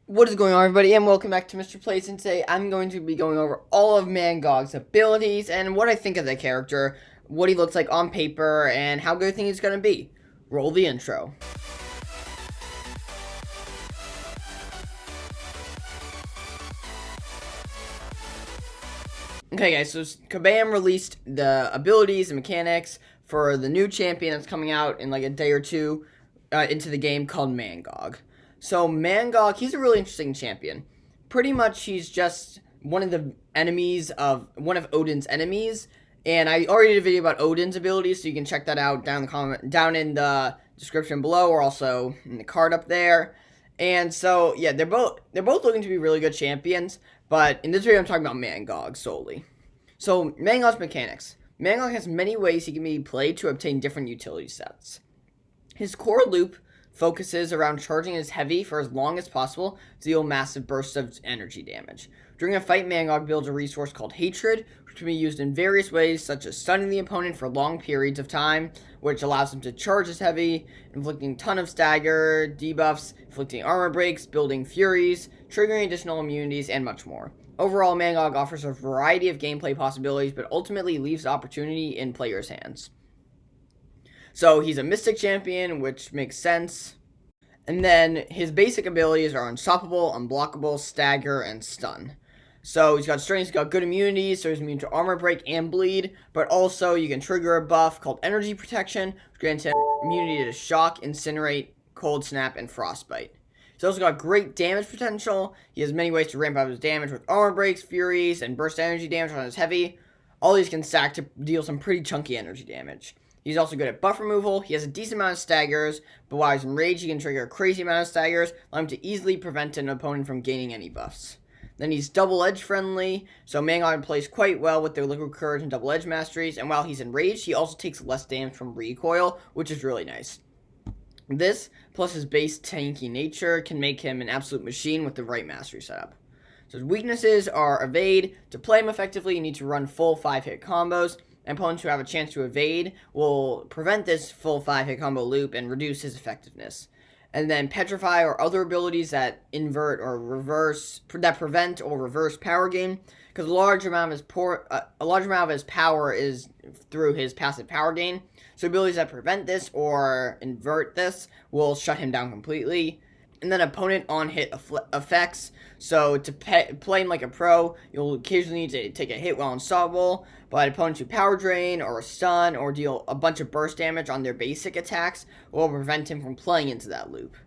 What is going on, everybody, and welcome back to Mr. Plays, and today I'm going to be going over all of Mangog's abilities and what I think of the character, what he looks like on paper, and how good I think he's going to be. Roll the intro. Okay, guys, so Kabam released the abilities and mechanics for the new champion that's coming out in like a day or two into the game called Mangog. So Mangog, he's a really interesting champion. Pretty much, he's just one of the enemies of one of Odin's enemies, and I already did a video about Odin's abilities, so you can check that out down in the description below, or also in the card up there. And so yeah, they're both looking to be really good champions. But in this video, I'm talking about Mangog solely. So Mangog's mechanics. Mangog has many ways he can be played to obtain different utility sets. His core loop focuses around charging his heavy for as long as possible to deal massive bursts of energy damage. During a fight, Mangog builds a resource called Hatred, which can be used in various ways, such as stunning the opponent for long periods of time, which allows him to charge his heavy, inflicting a ton of stagger, debuffs, inflicting armor breaks, building furies, triggering additional immunities, and much more. Overall, Mangog offers a variety of gameplay possibilities, but ultimately leaves the opportunity in players' hands. So he's a Mystic champion, which makes sense. And then his basic abilities are Unstoppable, Unblockable, Stagger, and Stun. So he's got strength, he's got good immunity, so he's immune to Armor Break and Bleed, but also you can trigger a buff called Energy Protection, which grants him immunity to Shock, Incinerate, Cold Snap, and Frostbite. He's also got great damage potential. He has many ways to ramp up his damage with Armor Breaks, Furies, and Burst Energy damage on his heavy. All these can stack to deal some pretty chunky energy damage. He's also good at buff removal. He has a decent amount of staggers, but while he's enraged, he can trigger a crazy amount of staggers, allowing him to easily prevent an opponent from gaining any buffs. Then he's double-edge friendly, so Mangog plays quite well with their Liquid Courage and double-edge masteries, and while he's enraged, he also takes less damage from recoil, which is really nice. This, plus his base tanky nature, can make him an absolute machine with the right mastery setup. So his weaknesses are evade. To play him effectively, you need to run full 5-hit combos. Opponents who have a chance to evade will prevent this full 5-hit combo loop and reduce his effectiveness. And then Petrify or other abilities that invert or reverse, that prevent or reverse power gain, because a large amount of his power is through his passive power gain. So abilities that prevent this or invert this will shut him down completely. And then opponent on-hit effects. So to play him like a pro, you'll occasionally need to take a hit while unstoppable, but opponents who power drain or stun or deal a bunch of burst damage on their basic attacks will prevent him from playing into that loop.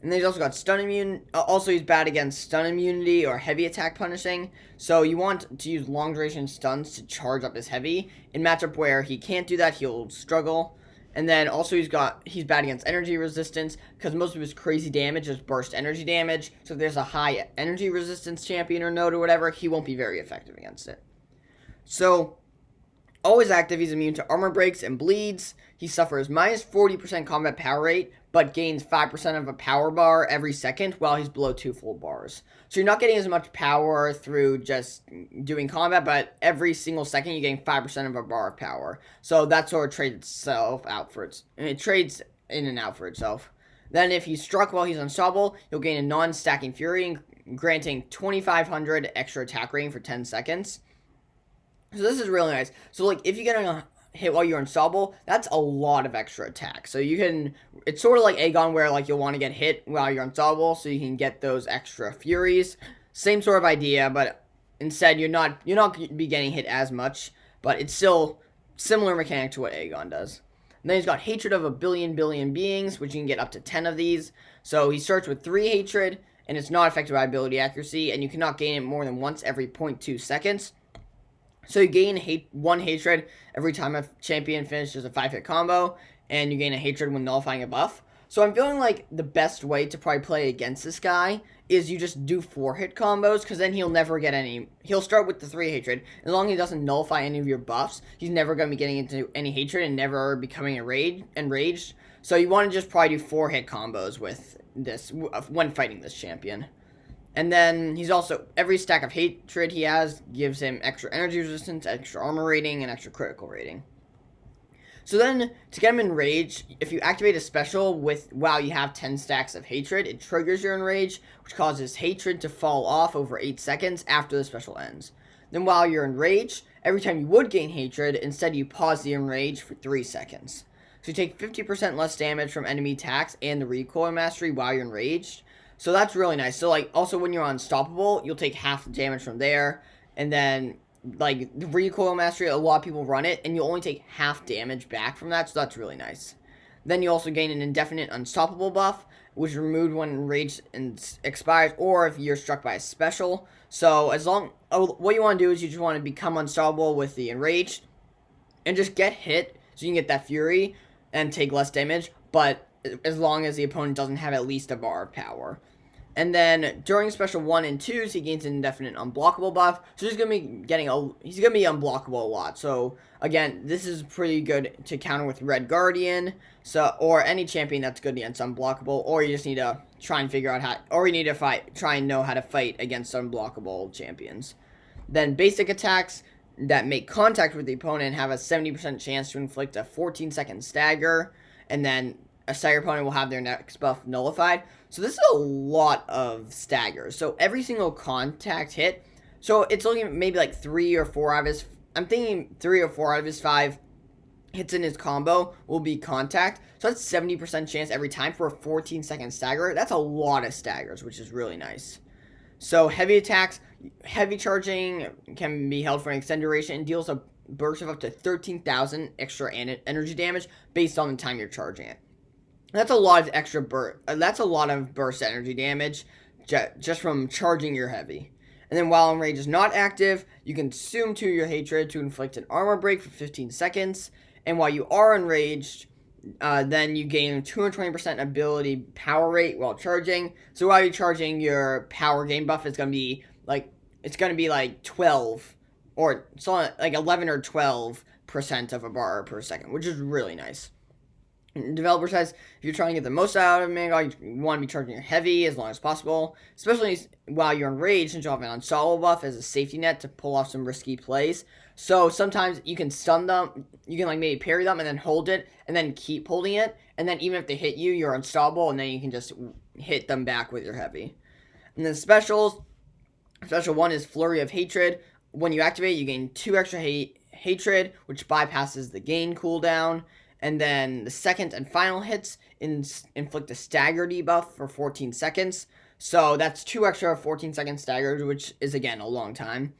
And then he's also got stun immune. Also, he's bad against stun immunity or heavy attack punishing. So you want to use long duration stuns to charge up his heavy. In matchup where he can't do that, he'll struggle. And then also he's bad against energy resistance, because most of his crazy damage is burst energy damage. So if there's a high energy resistance champion or node or whatever, he won't be very effective against it. So always active, he's immune to armor breaks and bleeds. He suffers minus 40% combat power rate, but gains 5% of a power bar every second while he's below 2 full bars. So you're not getting as much power through just doing combat, but every single second you gain 5% of a bar of power. So that sort of trades itself out for it trades in and out for itself. Then if he's struck while he's unstoppable, he'll gain a non-stacking fury, granting 2,500 extra attack rating for 10 seconds. So this is really nice. So like if you get a hit while you're unstoppable, that's a lot of extra attack. So you can, it's sort of like Aegon where like you'll want to get hit while you're unstoppable so you can get those extra furies. Same sort of idea, but instead you're not be getting hit as much, but it's still similar mechanic to what Aegon does. And then he's got Hatred of a billion beings, which you can get up to 10 of these. So he starts with 3 Hatred, and it's not affected by ability accuracy, and you cannot gain it more than once every 0.2 seconds. So you gain 1 Hatred every time a champion finishes a 5-hit combo, and you gain a Hatred when nullifying a buff. So I'm feeling like the best way to probably play against this guy is you just do 4-hit combos, because then he'll never get any. He'll start with the 3 Hatred. As long as he doesn't nullify any of your buffs, he's never going to be getting into any Hatred and never becoming enraged. So you want to just probably do 4-hit combos with this when fighting this champion. And then he's also, every stack of Hatred he has gives him extra energy resistance, extra armor rating, and extra critical rating. So then, to get him enraged, if you activate a special while you have 10 stacks of hatred, it triggers your enrage, which causes hatred to fall off over 8 seconds after the special ends. Then while you're enraged, every time you would gain hatred, instead you pause the enrage for 3 seconds. So you take 50% less damage from enemy attacks and the recoil mastery while you're enraged. So that's really nice. So like, also when you're unstoppable, you'll take half the damage from there, and then like the recoil mastery, a lot of people run it, and you only take half damage back from that, so that's really nice. Then you also gain an indefinite unstoppable buff, which is removed when enraged expires, or if you're struck by a special. So what you want to do is you just want to become unstoppable with the enraged, and just get hit, so you can get that fury, and take less damage, but as long as the opponent doesn't have at least a bar of power. And then during special 1 and 2s, he gains an indefinite unblockable buff. So he's gonna be unblockable a lot. So again, this is pretty good to counter with Red Guardian, or any champion that's good against unblockable, or you just need to try and figure out or you need to try and know how to fight against unblockable champions. Then basic attacks that make contact with the opponent have a 70% chance to inflict a 14-second stagger, and then a stagger opponent will have their next buff nullified. So this is a lot of staggers. So every single contact hit, so it's looking maybe like 3 or 4 out of his, I'm thinking 3 or 4 out of his 5 hits in his combo will be contact. So that's 70% chance every time for a 14-second stagger. That's a lot of staggers, which is really nice. So heavy attacks, heavy charging can be held for an extended duration and deals a burst of up to 13,000 extra energy damage based on the time you're charging it. That's a lot of extra that's a lot of burst energy damage just from charging your heavy. And then while enrage is not active, you consume 2 of your hatred to inflict an armor break for 15 seconds. And while you are enraged, then you gain 220% ability power rate while charging. So while you're charging, your power gain buff is gonna be like 12 or so, like 11 or 12% of a bar per second, which is really nice. Developer says, if you're trying to get the most out of Mangog, you want to be charging your heavy as long as possible, especially while you're enraged, since you'll have an unstoppable buff as a safety net to pull off some risky plays. So sometimes you can stun them, you can like maybe parry them and then hold it, and then keep holding it, and then even if they hit you, you're unstoppable, and then you can just hit them back with your heavy. And then specials, special 1 is Flurry of Hatred. When you activate, you gain 2 extra hatred, which bypasses the gain cooldown. And then the second and final hits inflict a stagger debuff for 14 seconds. So that's 2 extra 14-second staggers, which is, again, a long time.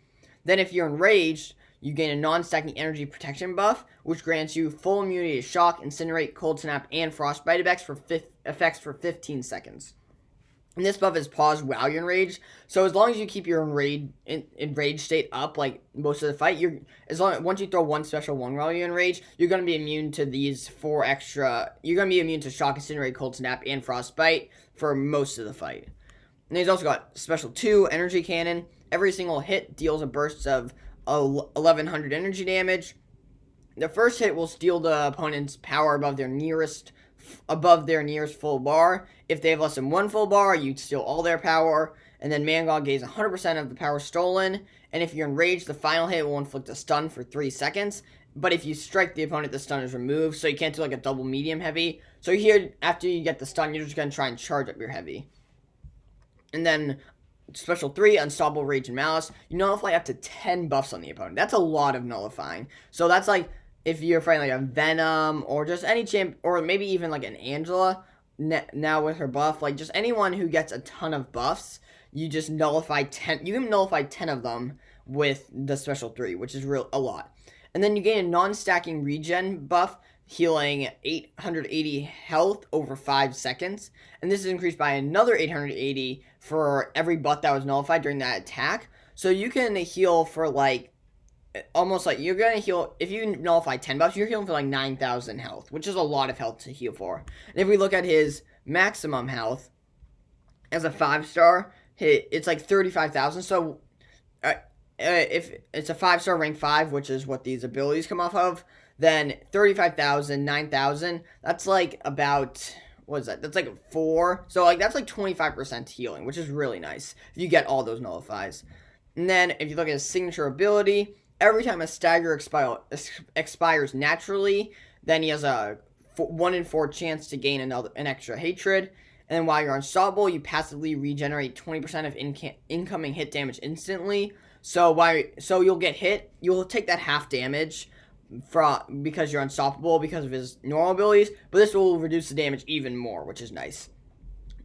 Then if you're enraged, you gain a non-stacking energy protection buff, which grants you full immunity to shock, incinerate, cold snap, and frostbite effects for 15 seconds. And this buff is paused while you're enraged. So as long as you keep your enraged state up, like most of the fight, once you throw one special 1 while you're enraged, you're gonna be immune to these 4 extra. You're gonna be immune to shock, incinerate, cold snap, and frostbite for most of the fight. And he's also got special 2 energy cannon. Every single hit deals a burst of 1100 energy damage. The first hit will steal the opponent's power above their nearest full bar. If they have less than 1 full bar, you steal all their power, and then Mangog gains 100% of the power stolen, and if you're enraged, the final hit will inflict a stun for 3 seconds, but if you strike the opponent, the stun is removed, so you can't do like a double medium heavy. So here, after you get the stun, you're just going to try and charge up your heavy. And then special 3, Unstoppable Rage and Malice. You nullify up to 10 buffs on the opponent. That's a lot of nullifying. So that's like, if you're fighting like a Venom, or just any champ, or maybe even like an Angela, now with her buff, like just anyone who gets a ton of buffs, you just nullify 10, you can nullify 10 of them with the special 3, which is a lot. And then you gain a non-stacking regen buff, healing 880 health over 5 seconds, and this is increased by another 880 for every buff that was nullified during that attack. So you can heal for like, almost like, you're going to heal, if you nullify 10 buffs, you're healing for like 9,000 health, which is a lot of health to heal for. And if we look at his maximum health, as a 5-star, it's like 35,000, so if it's a 5-star rank 5, which is what these abilities come off of, then 35,000, 9,000, that's like about, what is that? That's like 4, so like that's like 25% healing, which is really nice if you get all those nullifies. And then if you look at his signature ability, every time a stagger expires naturally, Then he has a 1 in 4 chance to gain an extra hatred. And then while you're unstoppable, you passively regenerate 20% of incoming hit damage instantly. So you'll get hit, you'll take that half damage because you're unstoppable because of his normal abilities, but this will reduce the damage even more, which is nice.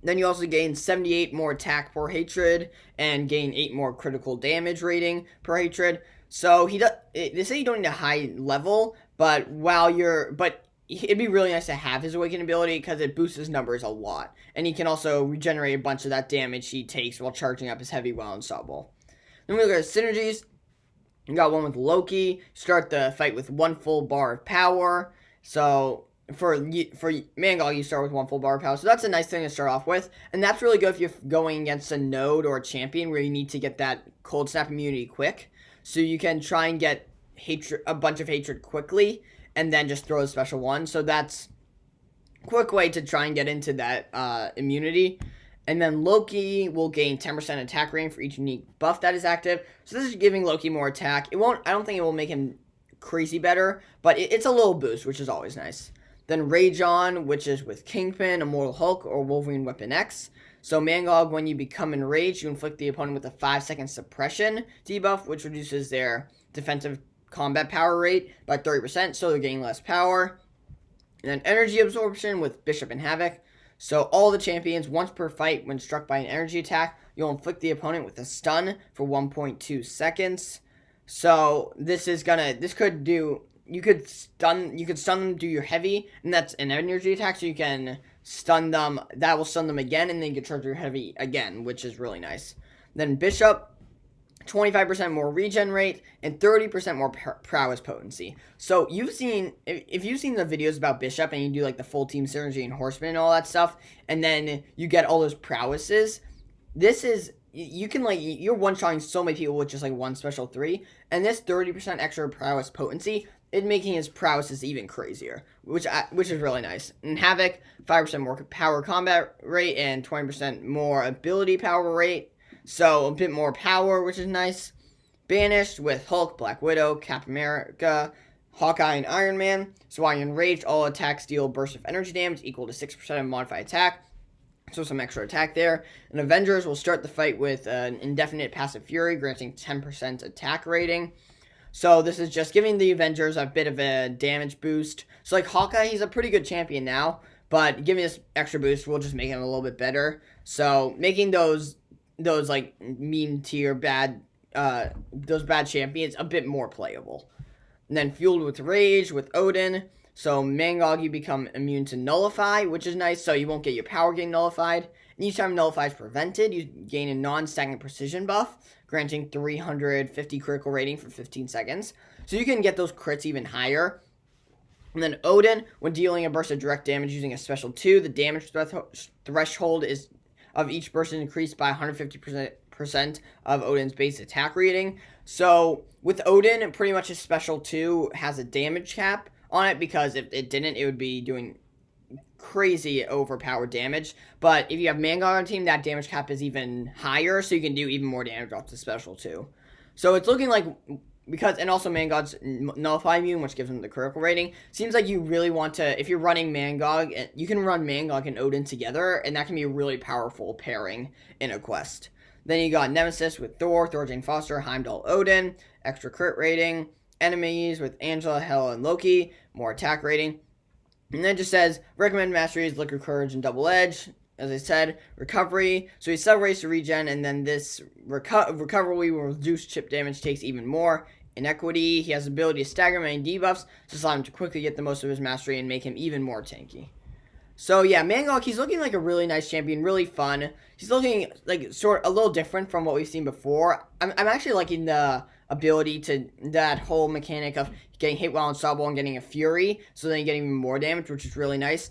Then you also gain 78 more attack per hatred and gain 8 more critical damage rating per hatred. So they say you don't need a high level, but it'd be really nice to have his awakened ability because it boosts his numbers a lot, and he can also regenerate a bunch of that damage he takes while charging up his heavy while unstoppable. Then we look at synergies. You got one with Loki. Start the fight with 1 full bar of power. So for Mangog, you start with 1 full bar of power. So that's a nice thing to start off with. And that's really good if you're going against a node or a champion where you need to get that cold snap immunity quick. So you can try and get a bunch of hatred quickly and then just throw a special one. So that's a quick way to try and get into that immunity. And then Loki will gain 10% attack rating for each unique buff that is active. So this is giving Loki more attack. I don't think it will make him crazy better, but it's a little boost, which is always nice. Then Rage On, which is with Kingpin, Immortal Hulk, or Wolverine Weapon X. So Mangog, when you become enraged, you inflict the opponent with a 5-second suppression debuff, which reduces their defensive combat power rate by 30%, so they're getting less power. And then Energy Absorption with Bishop and Havoc. So all the champions, once per fight, when struck by an energy attack, you'll inflict the opponent with a stun for 1.2 seconds. So you could stun them, do your heavy, and that's an energy attack, so you can stun them, that will stun them again, and then you can charge your heavy again, which is really nice. Then Bishop, 25% more regen rate, and 30% more prowess potency. So if you've seen the videos about Bishop and you do like the full team synergy and horseman and all that stuff, and then you get all those prowesses, you're one-shotting so many people with just like one special 3, and this 30% extra prowess potency, it's making his prowesses even crazier, which is really nice. And Havoc, 5% more power combat rate and 20% more ability power rate. So a bit more power, which is nice. Banished with Hulk, Black Widow, Captain America, Hawkeye, and Iron Man. So while you're enraged, all attacks deal bursts of energy damage equal to 6% of modified attack. So some extra attack there. And Avengers will start the fight with an indefinite passive fury, granting 10% attack rating. So this is just giving the Avengers a bit of a damage boost. So like Hawkeye, he's a pretty good champion now, but giving this extra boost will just make him a little bit better. So making those like meme tier those bad champions a bit more playable. And then Fueled with Rage with Odin. So Mangog, you become immune to Nullify, which is nice, so you won't get your power gain nullified. And each time Nullify is prevented, you gain a non-stagnant precision buff, granting 350 critical rating for 15 seconds. So you can get those crits even higher. And then Odin, when dealing a burst of direct damage using a special 2, the damage threshold of each burst is increased by 150% of Odin's base attack rating. So with Odin, pretty much his special 2 has a damage cap on it, because if it didn't, it would be doing crazy overpowered damage. But if you have Mangog on the team, that damage cap is even higher, so you can do even more damage off the special 2. So it's looking like, and also Mangog's Nullify immune, which gives him the critical rating. Seems like you really want to, if you're running Mangog, you can run Mangog and Odin together, and that can be a really powerful pairing in a quest. Then you got Nemesis with Thor, Jane Foster, Heimdall, Odin, extra crit rating. Enemies with Angela, Hela, and Loki, more attack rating. And then it just says, recommend masteries, Liquid Courage, and Double Edge. As I said, recovery. So he celebrates to regen, and then this recovery will reduce chip damage, takes even more. Inequity, he has the ability to stagger many debuffs, to allow him to quickly get the most of his mastery and make him even more tanky. So yeah, Mangog, he's looking like a really nice champion, really fun. He's looking like sort of a little different from what we've seen before. I'm actually liking the ability to that whole mechanic of getting hit while unstoppable and getting a fury, so then you get even more damage, which is really nice.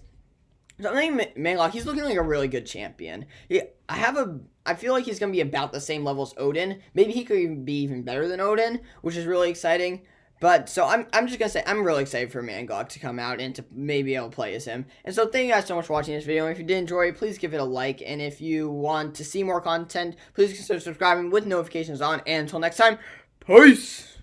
So I think Mangog, he's looking like a really good champion. I feel like he's gonna be about the same level as Odin. Maybe he could be even better than Odin, which is really exciting. But so I'm just gonna say I'm really excited for Mangog to come out and to maybe able to play as him. And so thank you guys so much for watching this video. If you did enjoy it, please give it a like. And if you want to see more content, please consider subscribing with notifications on. And until next time, peace!